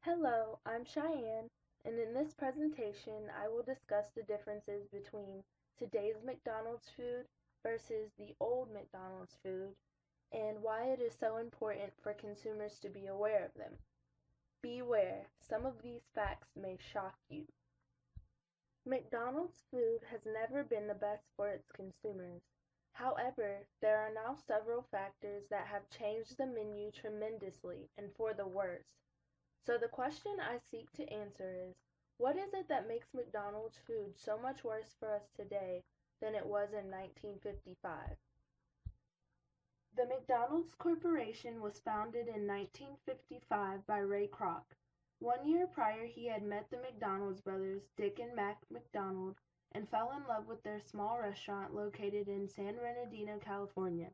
Hello, I'm Cheyenne, and in this presentation I will discuss the differences between today's McDonald's food versus the old McDonald's food and why it is so important for consumers to be aware of them. Beware, some of these facts may shock you. McDonald's food has never been the best for its consumers. However, there are now several factors that have changed the menu tremendously and for the worse. So the question I seek to answer is, what is it that makes McDonald's food so much worse for us today than it was in 1955? The McDonald's Corporation was founded in 1955 by Ray Kroc. 1 year prior he had met the McDonald's brothers, Dick and Mac McDonald, and fell in love with their small restaurant located in San Bernardino, California.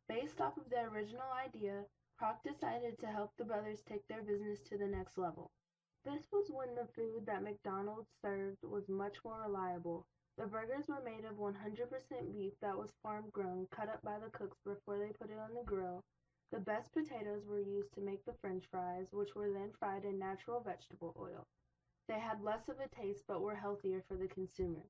Based off of their original idea, Kroc decided to help the brothers take their business to the next level. This was when the food that McDonald's served was much more reliable. The burgers were made of 100% beef that was farm-grown, cut up by the cooks before they put it on the grill. The best potatoes were used to make the French fries, which were then fried in natural vegetable oil. They had less of a taste but were healthier for the consumer.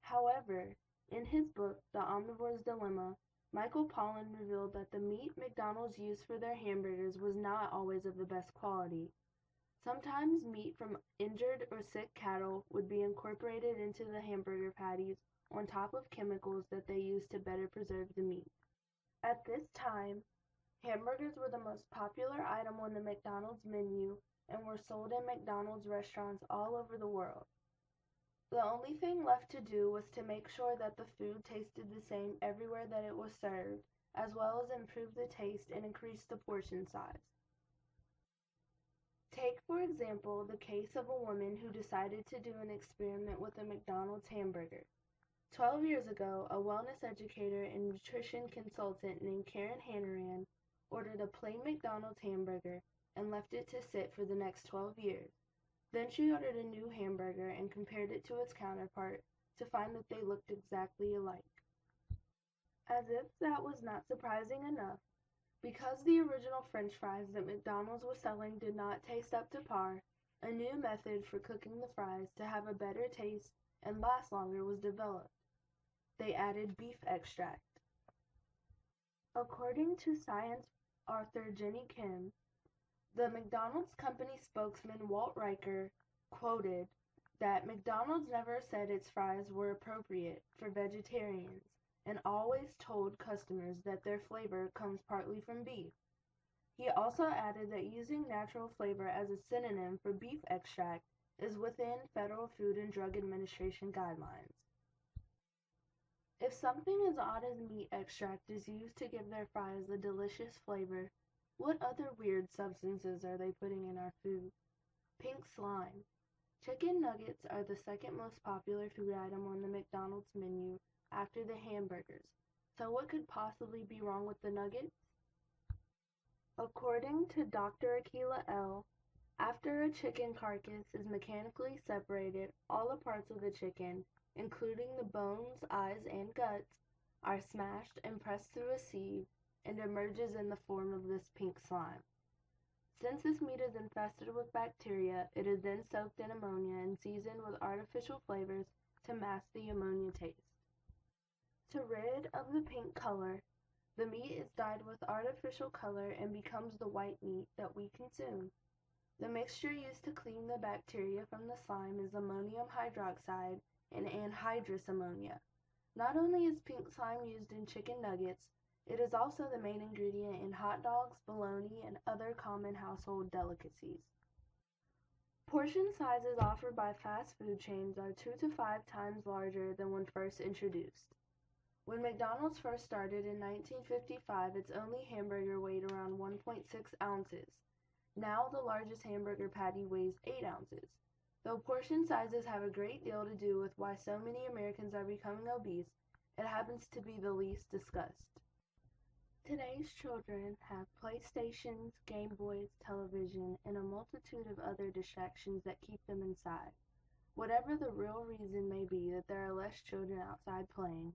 However, in his book, The Omnivore's Dilemma, Michael Pollan revealed that the meat McDonald's used for their hamburgers was not always of the best quality. Sometimes meat from injured or sick cattle would be incorporated into the hamburger patties on top of chemicals that they used to better preserve the meat. At this time, hamburgers were the most popular item on the McDonald's menu and were sold in McDonald's restaurants all over the world. The only thing left to do was to make sure that the food tasted the same everywhere that it was served, as well as improve the taste and increase the portion size. Take, for example, the case of a woman who decided to do an experiment with a McDonald's hamburger. 12 years ago, a wellness educator and nutrition consultant named Karen Hanrahan ordered a plain McDonald's hamburger and left it to sit for the next 12 years. Then she ordered a new hamburger and compared it to its counterpart to find that they looked exactly alike. As if that was not surprising enough, because the original French fries that McDonald's was selling did not taste up to par, a new method for cooking the fries to have a better taste and last longer was developed. They added beef extract. According to science author Jenny Kim, the McDonald's company spokesman Walt Riker quoted that McDonald's never said its fries were appropriate for vegetarians and always told customers that their flavor comes partly from beef. He also added that using natural flavor as a synonym for beef extract is within Federal Food and Drug Administration guidelines. If something as odd as meat extract is used to give their fries a delicious flavor, what other weird substances are they putting in our food? Pink slime. Chicken nuggets are the second most popular food item on the McDonald's menu after the hamburgers. So what could possibly be wrong with the nuggets? According to Dr. Akila L., after a chicken carcass is mechanically separated, all the parts of the chicken, including the bones, eyes, and guts, are smashed and pressed through a sieve and emerges in the form of this pink slime. Since this meat is infested with bacteria, it is then soaked in ammonia and seasoned with artificial flavors to mask the ammonia taste. To rid of the pink color, the meat is dyed with artificial color and becomes the white meat that we consume. The mixture used to clean the bacteria from the slime is ammonium hydroxide and anhydrous ammonia. Not only is pink slime used in chicken nuggets, it is also the main ingredient in hot dogs, bologna, and other common household delicacies. Portion sizes offered by fast food chains are 2 to 5 times larger than when first introduced. When McDonald's first started in 1955, its only hamburger weighed around 1.6 ounces. Now the largest hamburger patty weighs 8 ounces. Though portion sizes have a great deal to do with why so many Americans are becoming obese, it happens to be the least discussed. Today's children have PlayStations, Game Boys, television, and a multitude of other distractions that keep them inside. Whatever the real reason may be that there are less children outside playing,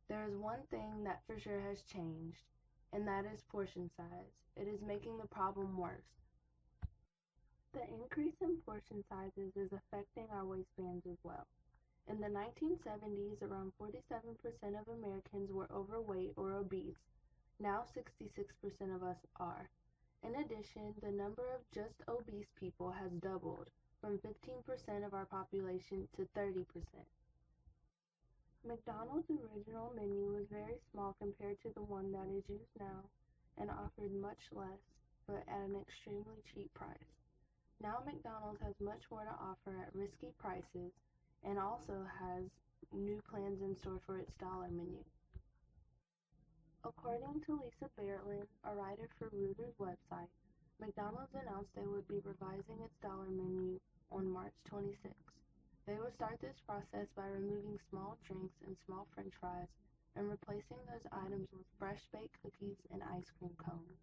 there is one thing that for sure has changed, and that is portion size. It is making the problem worse. The increase in portion sizes is affecting our waistbands as well. In the 1970s, around 47% of Americans were overweight or obese. Now 66% of us are. In addition, the number of just obese people has doubled, from 15% of our population to 30%. McDonald's original menu was very small compared to the one that is used now, and offered much less, but at an extremely cheap price. Now McDonald's has much more to offer at risky prices, and also has new plans in store for its dollar menu. According to Lisa Berlin, a writer for Reuters website, McDonald's announced they would be revising its dollar menu on March 26. They will start this process by removing small drinks and small french fries and replacing those items with fresh baked cookies and ice cream cones.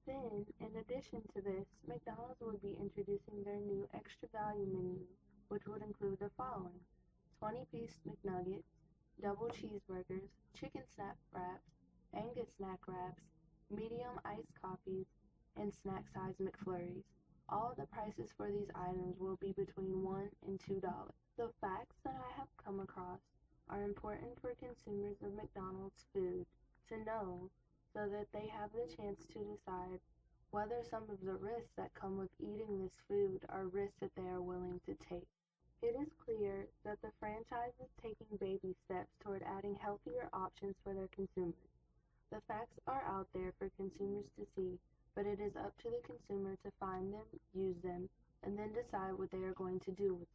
Then, in addition to this, McDonald's would be introducing their new extra value menu, which would include the following: 20-piece McNuggets, double cheeseburgers, chicken snack wraps, Angus snack wraps, medium iced coffees, and snack-size McFlurries. All of the prices for these items will be between $1 and $2. The facts that I have come across are important for consumers of McDonald's food to know, so that they have the chance to decide whether some of the risks that come with eating this food are risks that they are willing to take. It is clear that the franchise is taking baby steps toward adding healthier options for their consumers. The facts are out there for consumers to see, but it is up to the consumer to find them, use them, and then decide what they are going to do with them.